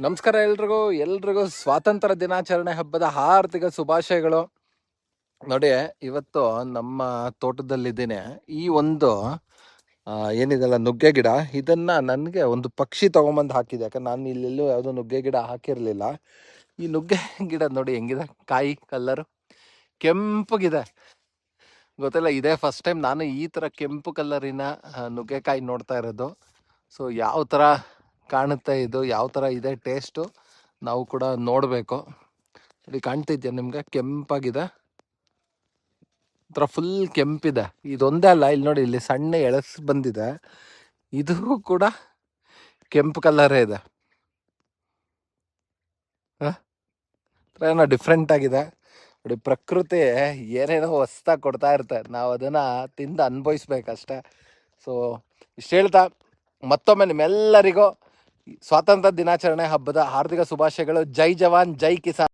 ನಮಸ್ಕಾರ ಎಲ್ರಿಗೂ ಸ್ವಾತಂತ್ರ್ಯ ದಿನಾಚರಣೆ ಹಬ್ಬದ ಹಾರ್ದಿಕ ಶುಭಾಶಯಗಳು. ನೋಡಿ, ಇವತ್ತು ನಮ್ಮ ತೋಟದಲ್ಲಿದ್ದೀನಿ. ಈ ಒಂದು ಏನಿದೆಲ್ಲ ನುಗ್ಗೆ ಗಿಡ, ಇದನ್ನ ನನಗೆ ಒಂದು ಪಕ್ಷಿ ತಗೊಂಬಂದು ಹಾಕಿದೆ. ಯಾಕಂದ್ರೆ ನಾನು ಇಲ್ಲೆಲ್ಲೂ ಯಾವುದೋ ನುಗ್ಗೆ ಗಿಡ ಹಾಕಿರಲಿಲ್ಲ. ಈ ನುಗ್ಗೆ ಗಿಡ ನೋಡಿ ಹೆಂಗಿದೆ, ಕಾಯಿ ಕಲ್ಲರು ಕೆಂಪಗಿದೆ. ಗೊತ್ತಿಲ್ಲ, ಇದೇ ಫಸ್ಟ್ ಟೈಮ್ ನಾನು ಈ ಥರ ಕೆಂಪು ಕಲ್ಲರಿನ ನುಗ್ಗೆಕಾಯಿ ನೋಡ್ತಾ ಇರೋದು. ಸೊ ಯಾವ ಥರ ಕಾಣುತ್ತೆ ಇದು, ಯಾವ ಥರ ಇದೆ ಟೇಸ್ಟು, ನಾವು ಕೂಡ ನೋಡಬೇಕು. ಇಲ್ಲಿ ಕಾಣ್ತಿದ್ಯಾ ನಿಮ್ಗೆ, ಕೆಂಪಾಗಿದೆ, ಒಂಥರ ಫುಲ್ ಕೆಂಪಿದೆ. ಇದೊಂದೇ ಅಲ್ಲ, ಇಲ್ಲಿ ನೋಡಿ, ಇಲ್ಲಿ ಸಣ್ಣ ಎಳಸ್ ಬಂದಿದೆ, ಇದು ಕೂಡ ಕೆಂಪು ಕಲ್ಲರೇ ಇದೆ. ಏನೋ ಡಿಫ್ರೆಂಟ್ ಆಗಿದೆ ನೋಡಿ. ಪ್ರಕೃತಿ ಏನೇನೋ ಹೊಸ್ದಾಗಿ ಕೊಡ್ತಾ ಇರುತ್ತೆ, ನಾವು ಅದನ್ನ ತಿಂದು ಅನುಭವಿಸ್ಬೇಕಷ್ಟೆ. ಸೊ ಇಷ್ಟು ಹೇಳ್ತಾ ಮತ್ತೊಮ್ಮೆ ನಿಮ್ಮೆಲ್ಲರಿಗೂ ಸ್ವಾತಂತ್ರ್ಯ ದಿನಾಚರಣೆ ಹಬ್ಬದ ಹಾರ್ದಿಕ ಶುಭಾಶಯಗಳು. ಜೈ ಜವಾನ್ ಜೈ ಕಿಸಾನ್.